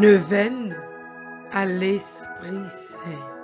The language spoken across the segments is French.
neuvaine à l'Esprit Saint.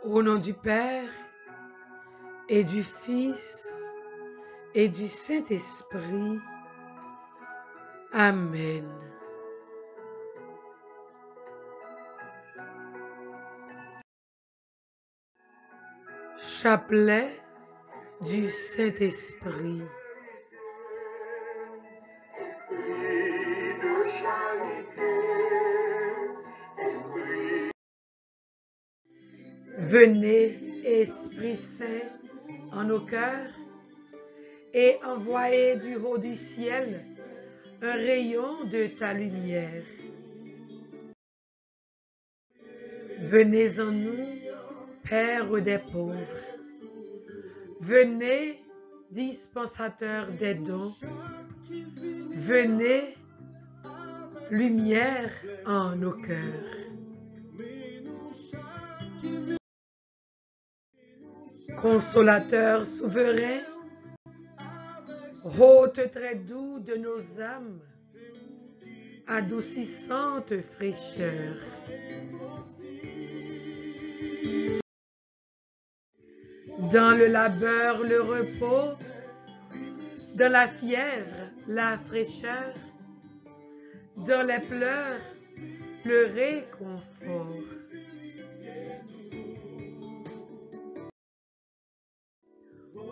Au nom du Père et du Fils et du Saint-Esprit. Amen. Chapelet du Saint-Esprit. Venez, Esprit Saint, en nos cœurs et envoyez du haut du ciel un rayon de ta lumière. Venez en nous, Père des pauvres. Venez, dispensateur des dons. Venez, lumière en nos cœurs. Consolateur souverain, hôte très doux de nos âmes, adoucissante fraîcheur. Dans le labeur, le repos, dans la fièvre, la fraîcheur, dans les pleurs, le réconfort.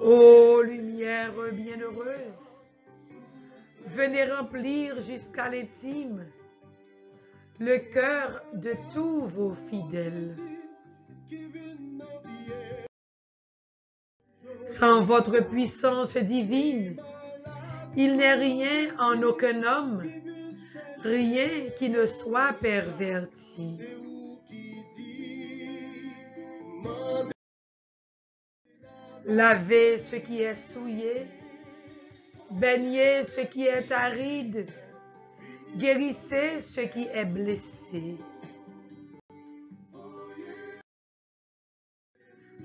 Ô lumière bienheureuse, venez remplir jusqu'à l'intime le cœur de tous vos fidèles. Sans votre puissance divine, il n'est rien en aucun homme, rien qui ne soit perverti. Lavez ce qui est souillé, baignez ce qui est aride, guérissez ce qui est blessé.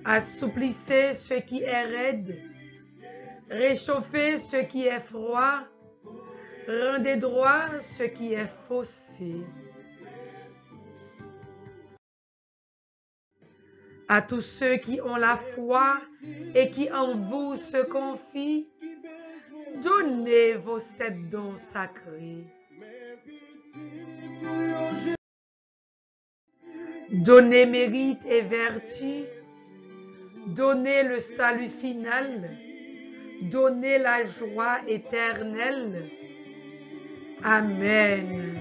Assouplissez ce qui est raide, réchauffez ce qui est froid, rendez droit ce qui est faussé. À tous ceux qui ont la foi et qui en vous se confient, donnez vos 7 dons sacrés. Donnez mérite et vertu, donnez le salut final, donnez la joie éternelle. Amen.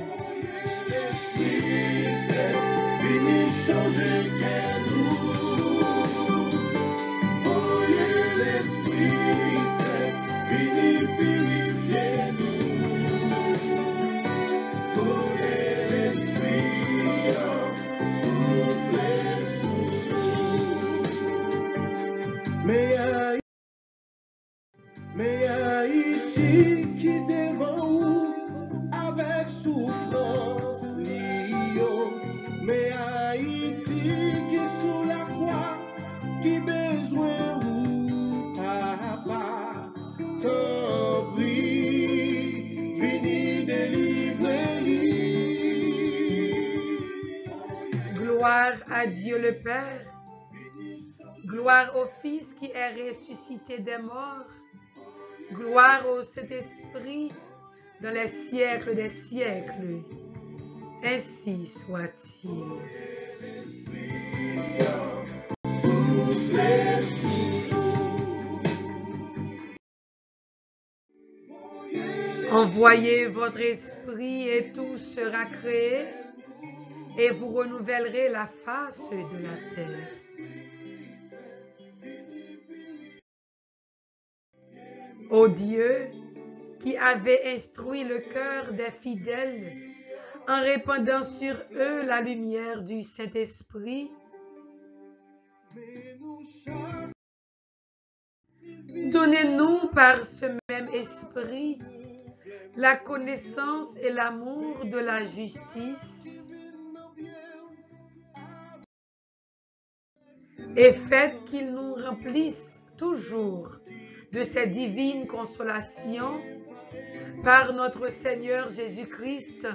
Haïti qui devant ou avec souffrance lion, mais Haïti qui sous la croix qui besoin ou papa, tant prie, vini délivrer lui. Gloire à Dieu le Père, gloire au Fils qui est ressuscité des morts, gloire au Saint-Esprit dans les siècles des siècles. Ainsi soit-il. Envoyez votre esprit et tout sera créé, et vous renouvellerez la face de la terre. Ô Dieu, qui avez instruit le cœur des fidèles en répandant sur eux la lumière du Saint-Esprit, donnez-nous par ce même esprit la connaissance et l'amour de la justice, et faites qu'il nous remplisse toujours de ces divines consolations par notre Seigneur Jésus-Christ.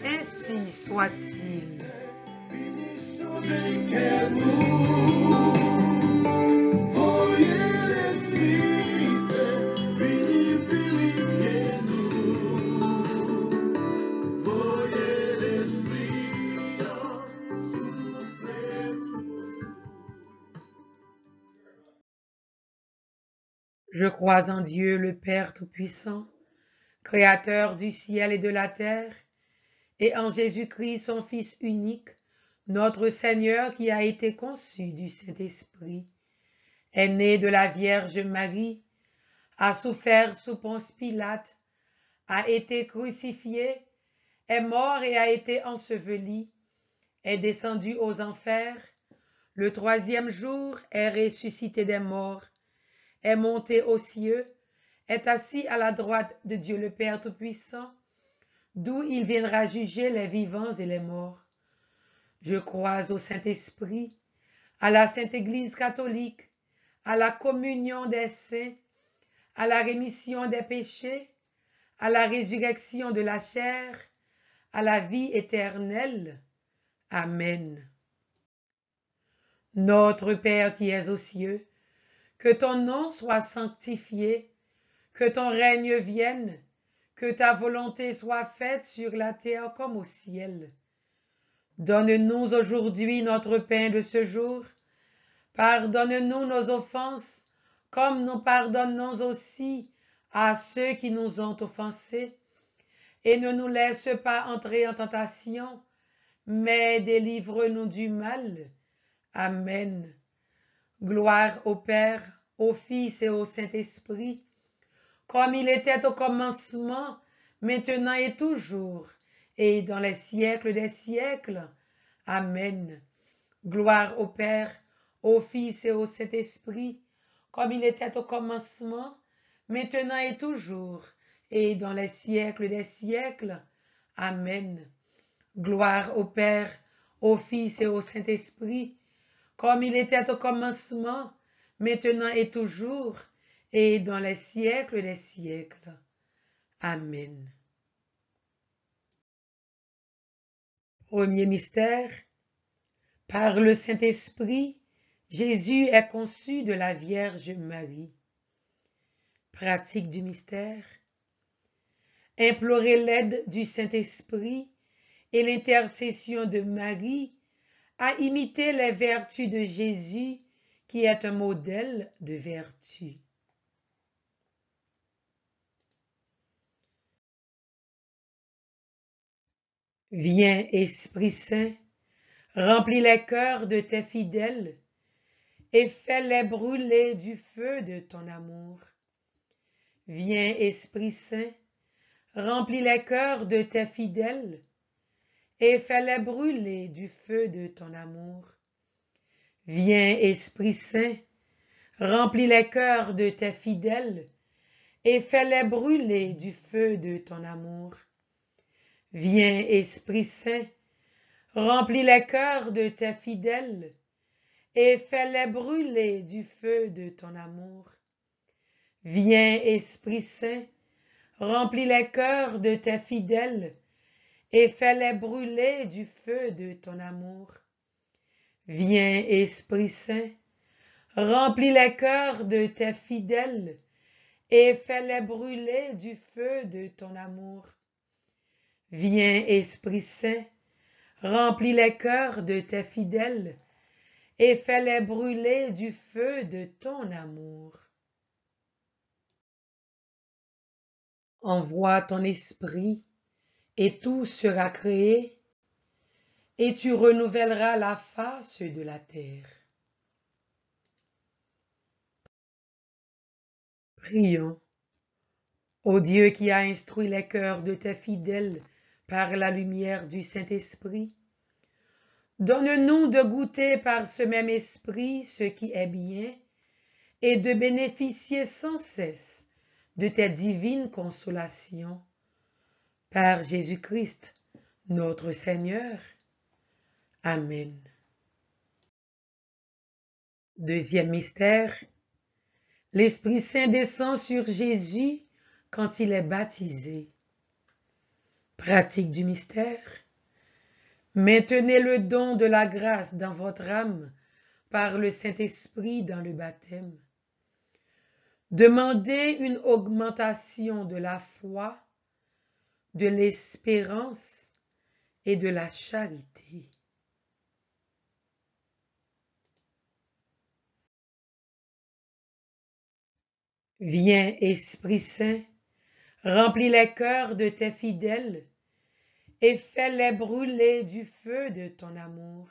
Ainsi soit-il. Je crois en Dieu, le Père Tout-Puissant, Créateur du ciel et de la terre, et en Jésus-Christ, son Fils unique, notre Seigneur qui a été conçu du Saint-Esprit, est né de la Vierge Marie, a souffert sous Ponce Pilate, a été crucifié, est mort et a été enseveli, est descendu aux enfers, le troisième jour est ressuscité des morts, est monté aux cieux, est assis à la droite de Dieu le Père Tout-Puissant, d'où il viendra juger les vivants et les morts. Je crois au Saint-Esprit, à la Sainte Église catholique, à la communion des saints, à la rémission des péchés, à la résurrection de la chair, à la vie éternelle. Amen. Notre Père qui es aux cieux, que ton nom soit sanctifié, que ton règne vienne, que ta volonté soit faite sur la terre comme au ciel. Donne-nous aujourd'hui notre pain de ce jour. Pardonne-nous nos offenses, comme nous pardonnons aussi à ceux qui nous ont offensés. Et ne nous laisse pas entrer en tentation, mais délivre-nous du mal. Amen. Gloire au Père, au Fils et au Saint-Esprit, comme il était au commencement, maintenant et toujours, et dans les siècles des siècles. Amen. Gloire au Père, au Fils et au Saint-Esprit, comme il était au commencement, maintenant et toujours, et dans les siècles des siècles. Amen. Gloire au Père, au Fils et au Saint-Esprit, comme il était au commencement, maintenant et toujours, et dans les siècles des siècles. Amen. Premier mystère. Par le Saint-Esprit, Jésus est conçu de la Vierge Marie. Pratique du mystère. Implorer l'aide du Saint-Esprit et l'intercession de Marie à imiter les vertus de Jésus, qui est un modèle de vertu. Viens, Esprit Saint, remplis les cœurs de tes fidèles et fais-les brûler du feu de ton amour. Viens, Esprit Saint, remplis les cœurs de tes fidèles et fais-les brûler du feu de ton amour. Viens, Esprit Saint, remplis les cœurs de tes fidèles et fais-les brûler du feu de ton amour. Viens, Esprit Saint, remplis les cœurs de tes fidèles, et fais-les brûler du feu de ton amour. Viens, Esprit Saint, remplis les cœurs de tes fidèles, et fais-les brûler du feu de ton amour. Viens, Esprit Saint, remplis les cœurs de tes fidèles, et fais-les brûler du feu de ton amour. Viens, Esprit Saint, remplis les cœurs de tes fidèles, et fais-les brûler du feu de ton amour. Envoie ton esprit, et tout sera créé, et tu renouvelleras la face de la terre. Prions. Ô Dieu qui a instruit les cœurs de tes fidèles par la lumière du Saint-Esprit, donne-nous de goûter par ce même esprit ce qui est bien et de bénéficier sans cesse de tes divines consolations. Par Jésus-Christ, notre Seigneur. Amen. Deuxième mystère, l'Esprit Saint descend sur Jésus quand il est baptisé. Pratique du mystère. Maintenez le don de la grâce dans votre âme par le Saint-Esprit dans le baptême. Demandez une augmentation de la foi, de l'espérance et de la charité. Viens, Esprit Saint, remplis les cœurs de tes fidèles et fais-les brûler du feu de ton amour.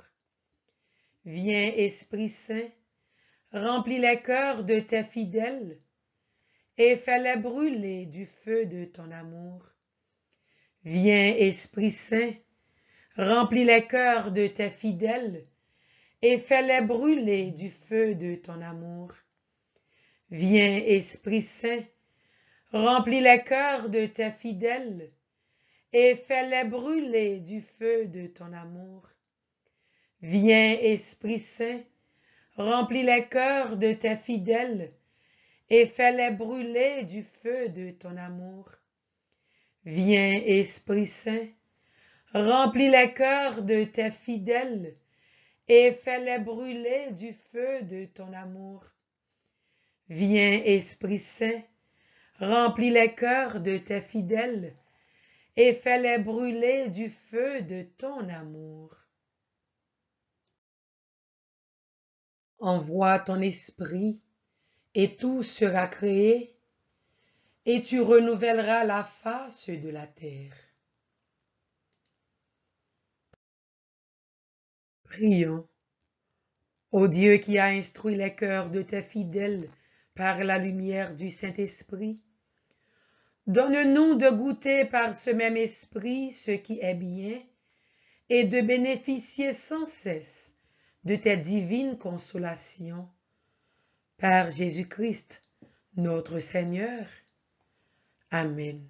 Viens, Esprit Saint, remplis les cœurs de tes fidèles et fais-les brûler du feu de ton amour. Viens, Esprit Saint, remplis les cœurs de tes fidèles et fais-les brûler du feu de ton amour. Viens, Esprit Saint, remplis les cœurs de tes fidèles et fais-les brûler du feu de ton amour. Viens, Esprit Saint, remplis les cœurs de tes fidèles et fais-les brûler du feu de ton amour. Viens, Esprit Saint, remplis les cœurs de tes fidèles et fais-les brûler du feu de ton amour. Viens, Esprit Saint, remplis les cœurs de tes fidèles et fais-les brûler du feu de ton amour. Envoie ton esprit, et tout sera créé, et tu renouvelleras la face de la terre. Prions. Ô Dieu qui a instruit les cœurs de tes fidèles par la lumière du Saint-Esprit, donne-nous de goûter par ce même esprit ce qui est bien et de bénéficier sans cesse de tes divines consolations. Par Jésus-Christ, notre Seigneur. Amen.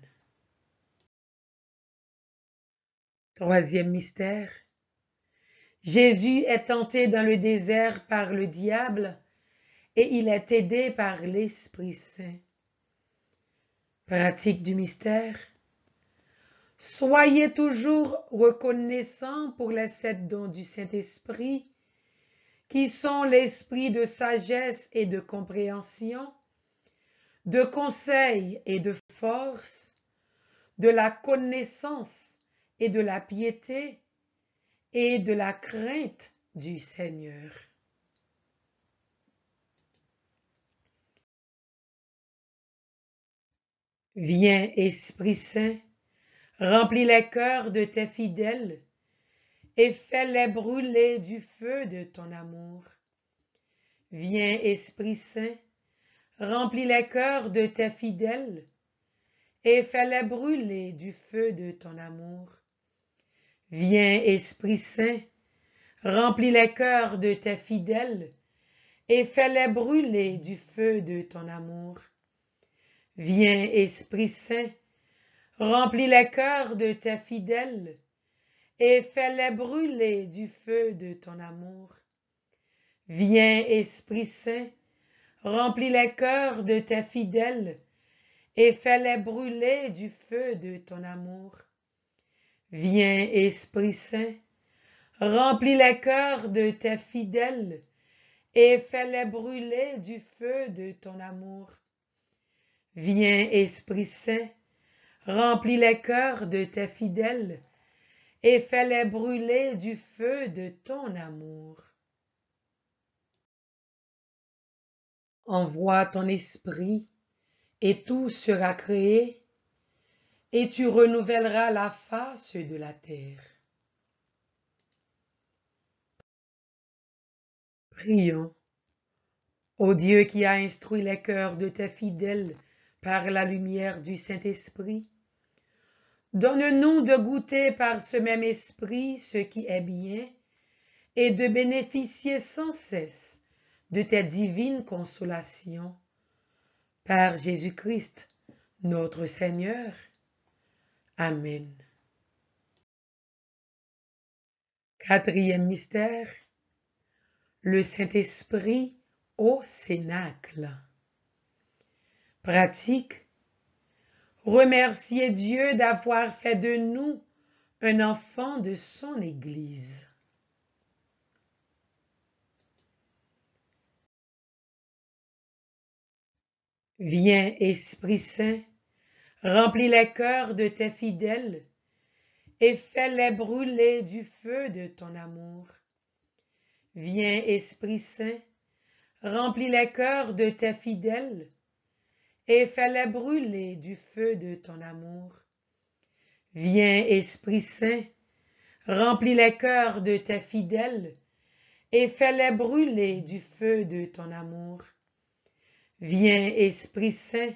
Troisième mystère. Jésus est tenté dans le désert par le diable et il est aidé par l'Esprit Saint. Pratique du mystère. Soyez toujours reconnaissants pour les 7 dons du Saint-Esprit, qui sont l'esprit de sagesse et de compréhension, de conseil et de force, de la connaissance et de la piété, et de la crainte du Seigneur. Viens, Esprit Saint, remplis les cœurs de tes fidèles et fais-les brûler du feu de ton amour. Viens, Esprit Saint, remplis les cœurs de tes fidèles et fais-les brûler du feu de ton amour. Viens, Esprit Saint, remplis les cœurs de tes fidèles et fais-les brûler du feu de ton amour. Viens, Esprit Saint, remplis les cœurs de tes fidèles et fais-les brûler du feu de ton amour. Viens, Esprit Saint, remplis les cœurs de tes fidèles et fais-les brûler du feu de ton amour. Viens, Esprit Saint, remplis les cœurs de tes fidèles et fais-les brûler du feu de ton amour. Viens, Esprit Saint, remplis les cœurs de tes fidèles et fais-les brûler du feu de ton amour. Envoie ton esprit et tout sera créé et tu renouvelleras la face de la terre. Prions. Ô Dieu qui a instruit les cœurs de tes fidèles par la lumière du Saint-Esprit, donne-nous de goûter par ce même esprit ce qui est bien et de bénéficier sans cesse de tes divines consolations. Par Jésus-Christ, notre Seigneur. Amen. Quatrième mystère, le Saint-Esprit au Cénacle. Pratique. Remercier Dieu d'avoir fait de nous un enfant de son Église. Viens, Esprit Saint, remplis les cœurs de tes fidèles et fais-les brûler du feu de ton amour. Viens, Esprit Saint, remplis les cœurs de tes fidèles et fais-les brûler du feu de ton amour. Viens, Esprit Saint, remplis les cœurs de tes fidèles et fais-les brûler du feu de ton amour. Viens, Esprit Saint,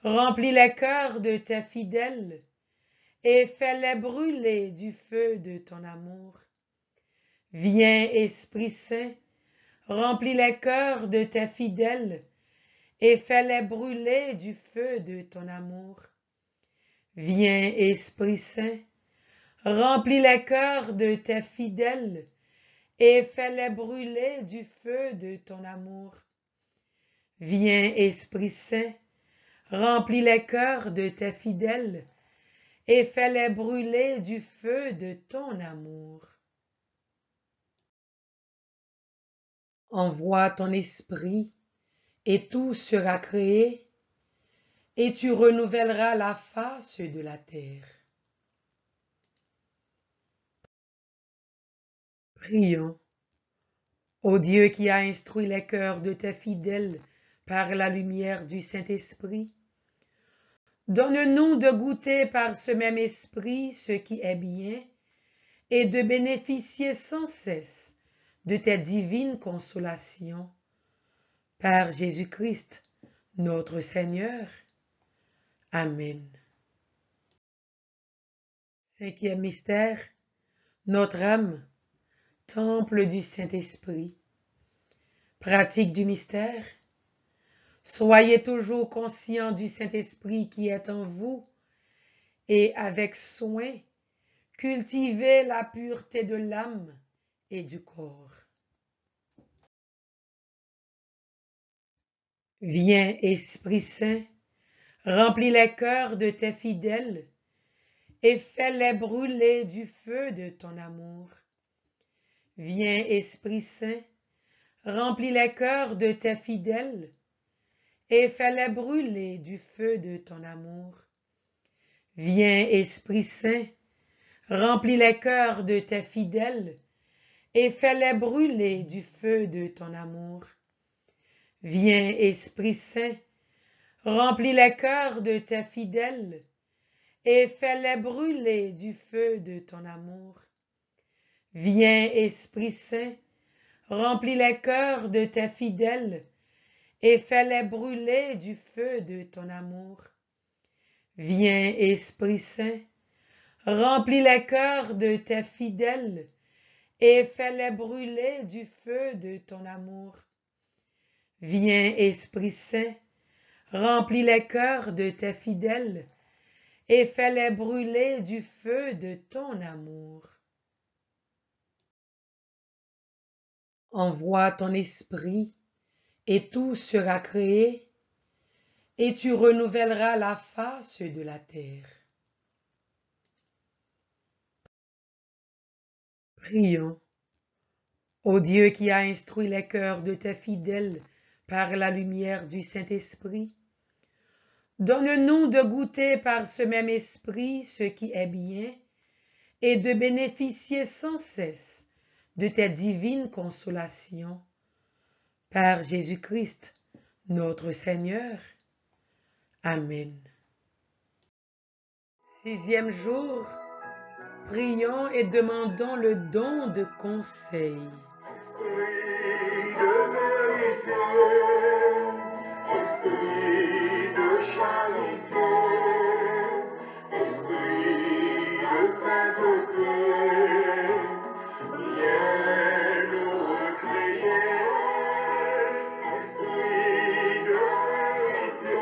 remplis les cœurs de tes fidèles et fais-les brûler du feu de ton amour. Viens, Esprit Saint, remplis les cœurs de tes fidèles et fais-les brûler du feu de ton amour. Viens, Esprit Saint, remplis les cœurs de tes fidèles et fais-les brûler du feu de ton amour. Viens, Esprit Saint, remplis les cœurs de tes fidèles et fais-les brûler du feu de ton amour. Envoie ton esprit et tout sera créé et tu renouvelleras la face de la terre. Prions. Ô Dieu qui a instruit les cœurs de tes fidèles par la lumière du Saint-Esprit, donne-nous de goûter par ce même esprit ce qui est bien et de bénéficier sans cesse de tes divines consolations. Par Jésus-Christ, notre Seigneur. Amen. Cinquième mystère, notre âme, temple du Saint-Esprit. Pratique du mystère. Soyez toujours conscients du Saint-Esprit qui est en vous et avec soin, cultivez la pureté de l'âme et du corps. Viens, Esprit Saint, remplis les cœurs de tes fidèles et fais-les brûler du feu de ton amour. Viens, Esprit Saint, remplis les cœurs de tes fidèles et fais-les brûler du feu de ton amour. Viens, Esprit Saint, remplis les cœurs de tes fidèles et fais-les brûler du feu de ton amour. Viens, Esprit Saint, remplis les cœurs de tes fidèles et fais-les brûler du feu de ton amour. Viens, Esprit Saint, remplis les cœurs de tes fidèles et fais-les brûler du feu de ton amour. Viens, Esprit Saint, remplis les cœurs de tes fidèles et fais-les brûler du feu de ton amour. Viens, Esprit Saint, Remplis les cœurs de tes fidèles et fais-les brûler du feu de ton amour. Envoie ton esprit et tout sera créé et tu renouvelleras la face de la terre. Prions. Ô Dieu qui a instruit les cœurs de tes fidèles par la lumière du Saint-Esprit, donne-nous de goûter par ce même esprit ce qui est bien et de bénéficier sans cesse de tes divines consolations. Par Jésus-Christ, notre Seigneur. Amen. 6e jour, prions et demandons le don de conseil. Esprit de vérité, esprit de charité, esprit de sainteté, viens nous recréer. Esprit de vérité,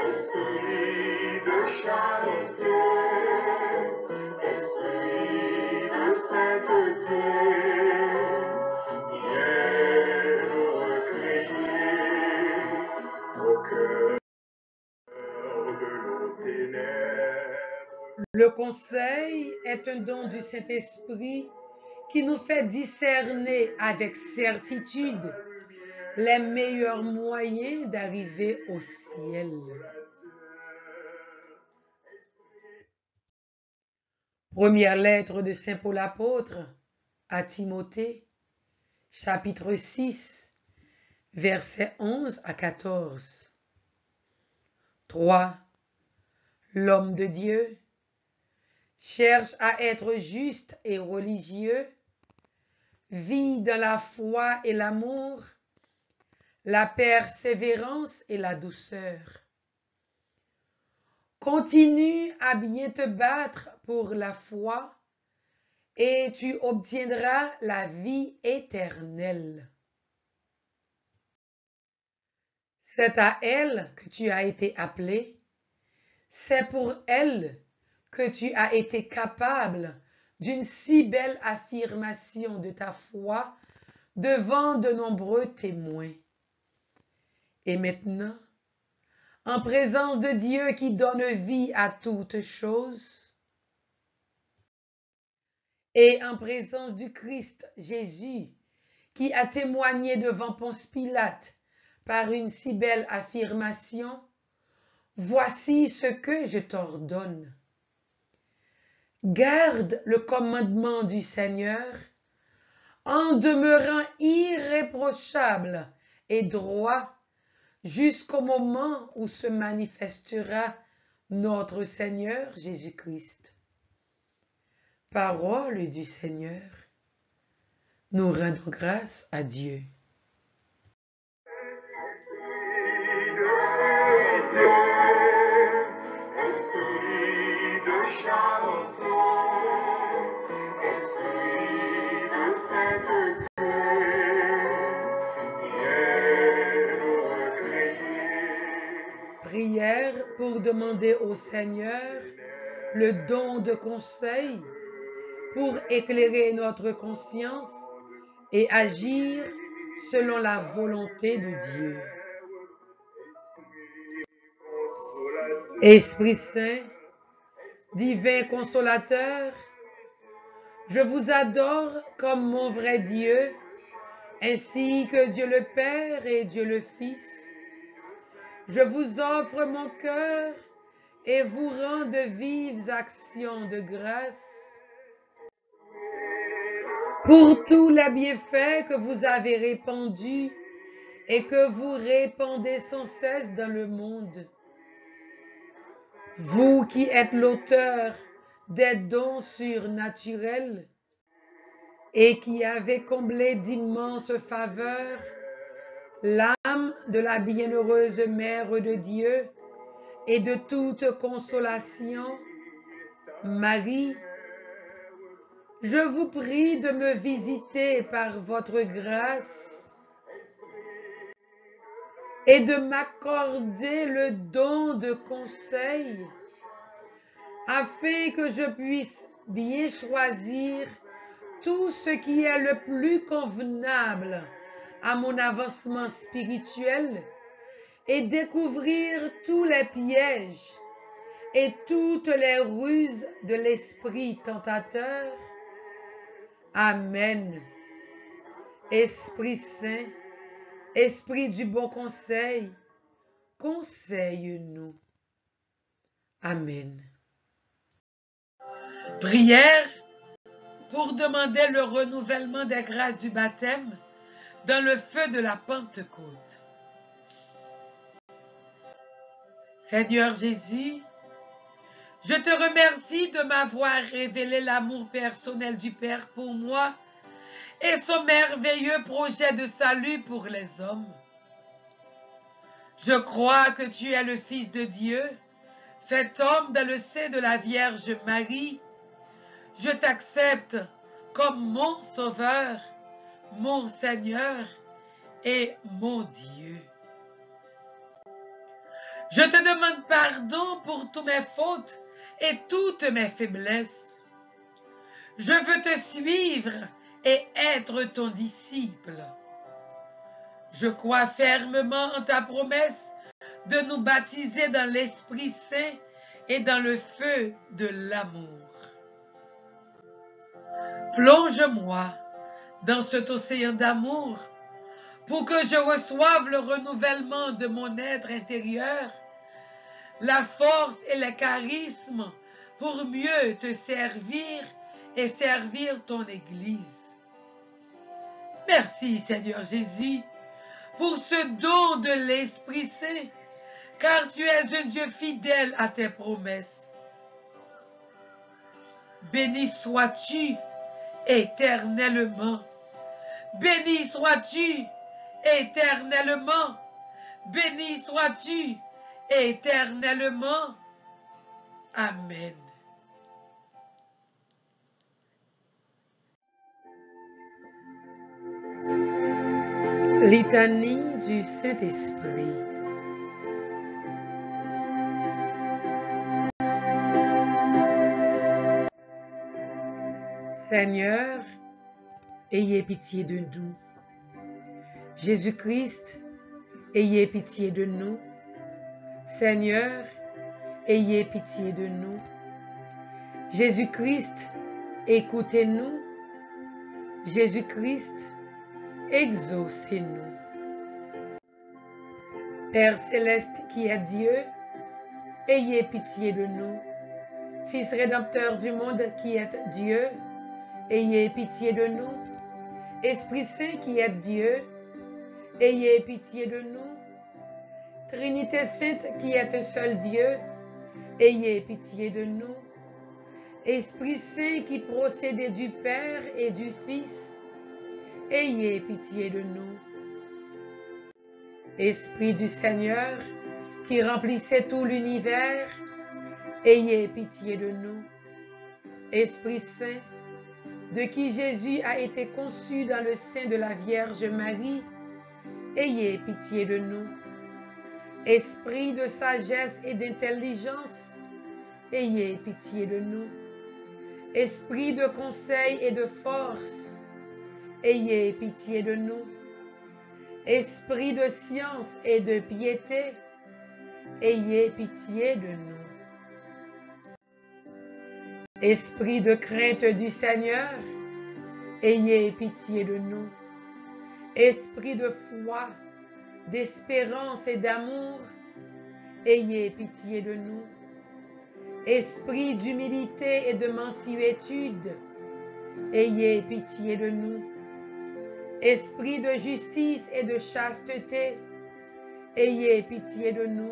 esprit de charité, esprit de sainteté, viens nous recréer au cœur de nos ténèbres. Le conseil est un don du Saint-Esprit qui nous fait discerner avec certitude les meilleurs moyens d'arriver au ciel. Première lettre de Saint Paul apôtre à Timothée, chapitre 6, versets 11 à 14. 3. L'homme de Dieu cherche à être juste et religieux, vit dans la foi et l'amour, la persévérance et la douceur. Continue à bien te battre pour la foi et tu obtiendras la vie éternelle. C'est à elle que tu as été appelé, c'est pour elle que tu as été capable d'une si belle affirmation de ta foi devant de nombreux témoins. Et maintenant, en présence de Dieu qui donne vie à toutes choses, et en présence du Christ Jésus, qui a témoigné devant Ponce Pilate par une si belle affirmation, voici ce que je t'ordonne. Garde le commandement du Seigneur en demeurant irréprochable et droit jusqu'au moment où se manifestera notre Seigneur Jésus-Christ. Parole du Seigneur. Nous rendons grâce à Dieu. Esprit de vérité, esprit de charité, esprit de sainteté, viens nous recréer. Prière pour demander au Seigneur le don de conseil pour éclairer notre conscience et agir selon la volonté de Dieu. Esprit Saint, divin consolateur, je vous adore comme mon vrai Dieu, ainsi que Dieu le Père et Dieu le Fils. Je vous offre mon cœur et vous rends de vives actions de grâce pour tous les bienfaits que vous avez répandus et que vous répandez sans cesse dans le monde. Vous qui êtes l'auteur des dons surnaturels et qui avez comblé d'immenses faveurs l'âme de la bienheureuse Mère de Dieu et de toute consolation, Marie, je vous prie de me visiter par votre grâce et de m'accorder le don de conseil, afin que je puisse bien choisir tout ce qui est le plus convenable à mon avancement spirituel et découvrir tous les pièges et toutes les ruses de l'esprit tentateur. Amen. Esprit Saint, Esprit du bon conseil, conseille-nous. Amen. Prière pour demander le renouvellement des grâces du baptême dans le feu de la Pentecôte. Seigneur Jésus, je te remercie de m'avoir révélé l'amour personnel du Père pour moi et son merveilleux projet de salut pour les hommes. Je crois que tu es le Fils de Dieu, fait homme dans le sein de la Vierge Marie. Je t'accepte comme mon Sauveur, mon Seigneur et mon Dieu. Je te demande pardon pour toutes mes fautes et toutes mes faiblesses. Je veux te suivre et être ton disciple. Je crois fermement en ta promesse de nous baptiser dans l'Esprit Saint et dans le feu de l'amour. Plonge-moi dans cet océan d'amour pour que je reçoive le renouvellement de mon être intérieur, la force et le charisme pour mieux te servir et servir ton Église. Merci Seigneur Jésus pour ce don de l'Esprit Saint, car tu es un Dieu fidèle à tes promesses. Béni sois-tu éternellement. Béni sois-tu éternellement. Béni sois-tu éternellement. Amen. Litanie du Saint-Esprit. Seigneur, ayez pitié de nous. Jésus-Christ, ayez pitié de nous. Seigneur, ayez pitié de nous. Jésus-Christ, écoutez-nous. Jésus-Christ, exaucez-nous. Père céleste qui est Dieu, ayez pitié de nous. Fils rédempteur du monde qui est Dieu, ayez pitié de nous. Esprit Saint qui est Dieu, ayez pitié de nous. Trinité Sainte qui est un seul Dieu, ayez pitié de nous. Esprit Saint qui procédait du Père et du Fils, ayez pitié de nous. Esprit du Seigneur qui remplissait tout l'univers, ayez pitié de nous. Esprit Saint, de qui Jésus a été conçu dans le sein de la Vierge Marie, ayez pitié de nous. Esprit de sagesse et d'intelligence, ayez pitié de nous. Esprit de conseil et de force, ayez pitié de nous. Esprit de science et de piété, ayez pitié de nous. Esprit de crainte du Seigneur, ayez pitié de nous. Esprit de foi, d'espérance et d'amour, ayez pitié de nous. Esprit d'humilité et de mansuétude, ayez pitié de nous. Esprit de justice et de chasteté, ayez pitié de nous.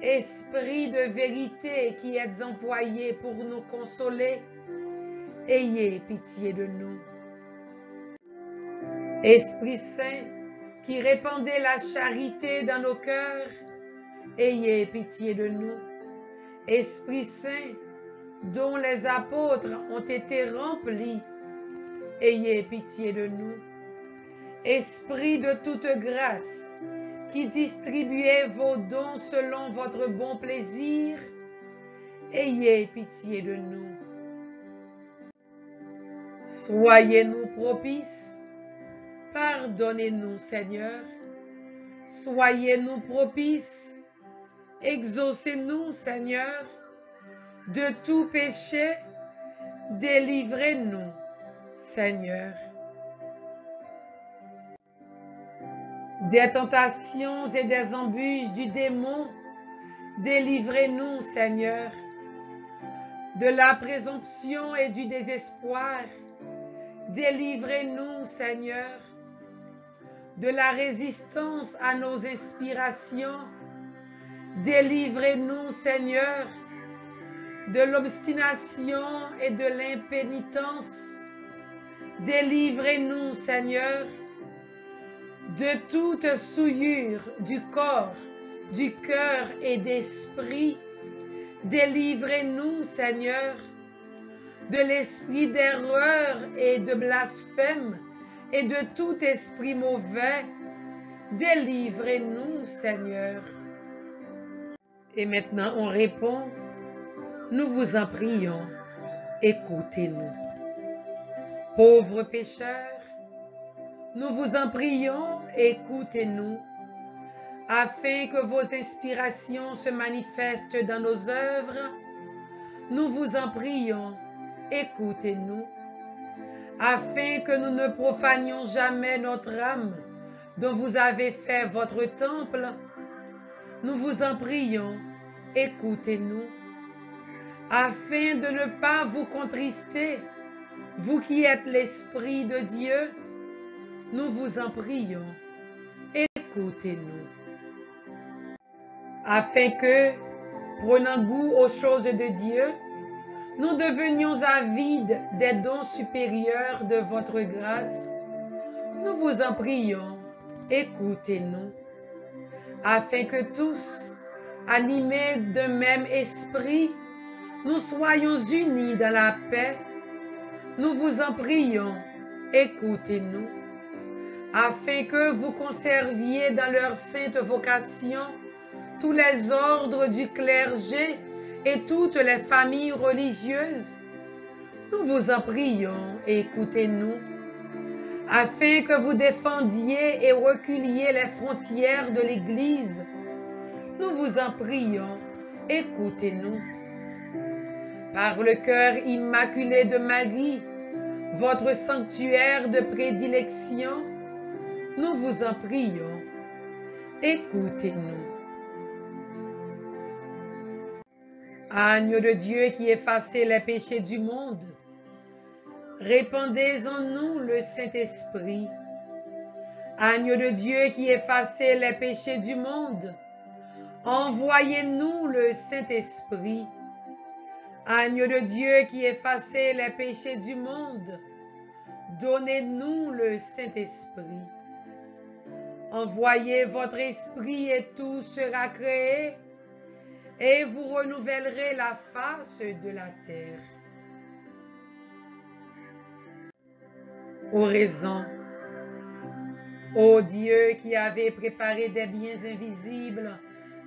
Esprit de vérité qui êtes envoyé pour nous consoler, ayez pitié de nous. Esprit Saint qui répandait la charité dans nos cœurs, ayez pitié de nous. Esprit Saint dont les apôtres ont été remplis, ayez pitié de nous. Esprit de toute grâce qui distribuez vos dons selon votre bon plaisir, ayez pitié de nous. Soyez-nous propices, pardonnez-nous, Seigneur. Soyez-nous propices, exaucez-nous, Seigneur, de tout péché, délivrez-nous, Seigneur. Des tentations et des embûches du démon, délivrez-nous, Seigneur. De la présomption et du désespoir, délivrez-nous, Seigneur. De la résistance à nos inspirations, délivrez-nous, Seigneur. De l'obstination et de l'impénitence, délivrez-nous, Seigneur. De toute souillure du corps, du cœur et d'esprit, délivrez-nous, Seigneur. De l'esprit d'erreur et de blasphème et de tout esprit mauvais, délivrez-nous, Seigneur. Et maintenant, on répond, nous vous en prions, écoutez-nous. Pauvres pécheurs, nous vous en prions, écoutez-nous, afin que vos inspirations se manifestent dans nos œuvres. Nous vous en prions, écoutez-nous, afin que nous ne profanions jamais notre âme, dont vous avez fait votre temple. Nous vous en prions, écoutez-nous, afin de ne pas vous contrister, vous qui êtes l'Esprit de Dieu. Nous vous en prions, écoutez-nous, afin que, prenant goût aux choses de Dieu, nous devenions avides des dons supérieurs de votre grâce. Nous vous en prions, écoutez-nous, afin que tous, animés d'un même esprit, nous soyons unis dans la paix. Nous vous en prions, écoutez-nous, afin que vous conserviez dans leur sainte vocation tous les ordres du clergé et toutes les familles religieuses. Nous vous en prions, écoutez-nous, afin que vous défendiez et reculiez les frontières de l'Église. Nous vous en prions, écoutez-nous. Par le cœur immaculé de Marie, votre sanctuaire de prédilection, nous vous en prions, écoutez-nous. Agneau de Dieu qui effacez les péchés du monde, répandez en nous le Saint-Esprit. Agneau de Dieu qui effacez les péchés du monde, envoyez-nous le Saint-Esprit. Agneau de Dieu qui effacez les péchés du monde, donnez-nous le Saint-Esprit. Envoyez votre esprit et tout sera créé, et vous renouvellerez la face de la terre. Oraison. Ô Dieu qui avez préparé des biens invisibles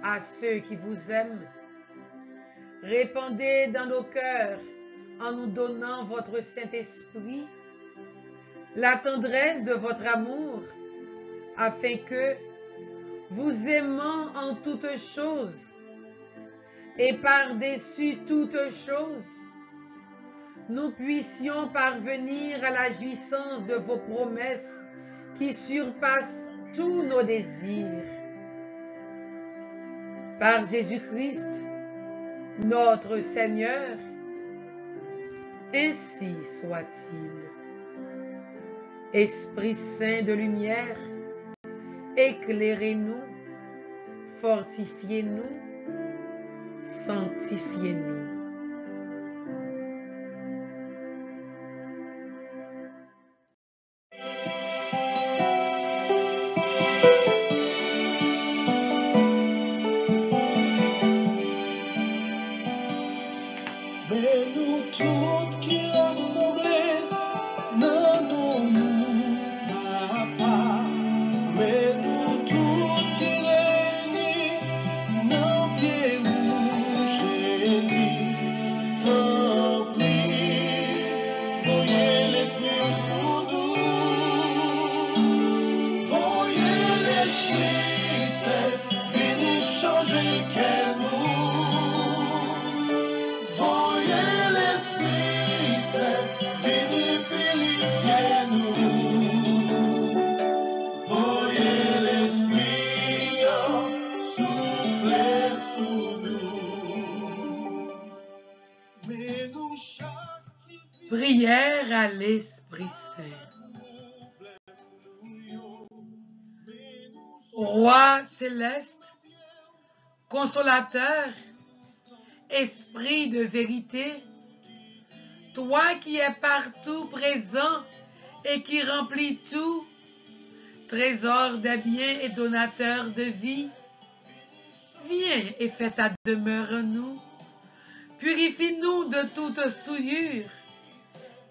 à ceux qui vous aiment, répandez dans nos cœurs, en nous donnant votre Saint-Esprit, la tendresse de votre amour, afin que, vous aimant en toutes choses, et par-dessus toutes choses, nous puissions parvenir à la jouissance de vos promesses qui surpassent tous nos désirs. Par Jésus-Christ, notre Seigneur, ainsi soit-il. Esprit Saint de lumière, éclairez-nous, fortifiez-nous, sanctifiez-nous. Mais nous toutes qui rassemblés, non, papa. Mais nous toutes qui à l'Esprit Saint. Roi céleste, consolateur, esprit de vérité, toi qui es partout présent et qui remplis tout, trésor des biens et donateur de vie, viens et fais ta demeure en nous, purifie-nous de toute souillure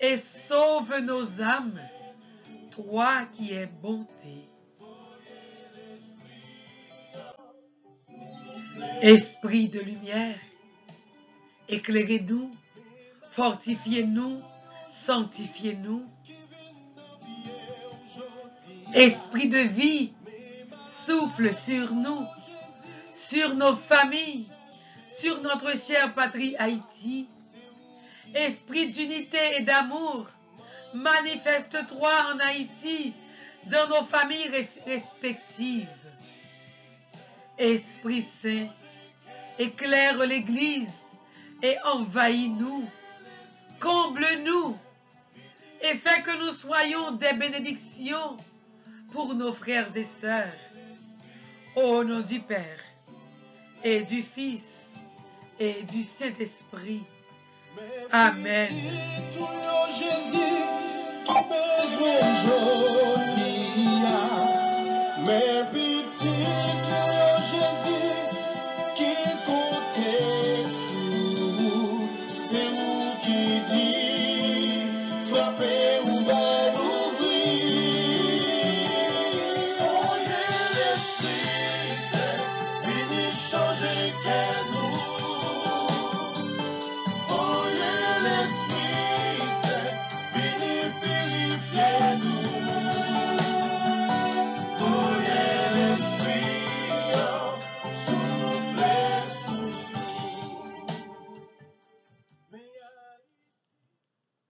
et sauve nos âmes, toi qui es bonté. Esprit de lumière, éclairez-nous, fortifiez-nous, sanctifiez-nous. Esprit de vie, souffle sur nous, sur nos familles, sur notre chère patrie Haïti. Esprit d'unité et d'amour, manifeste-toi en Haïti, dans nos familles respectives. Esprit Saint, éclaire l'Église et envahis-nous, comble-nous et fais que nous soyons des bénédictions pour nos frères et sœurs. Au nom du Père et du Fils et du Saint-Esprit. Amen. Jésus,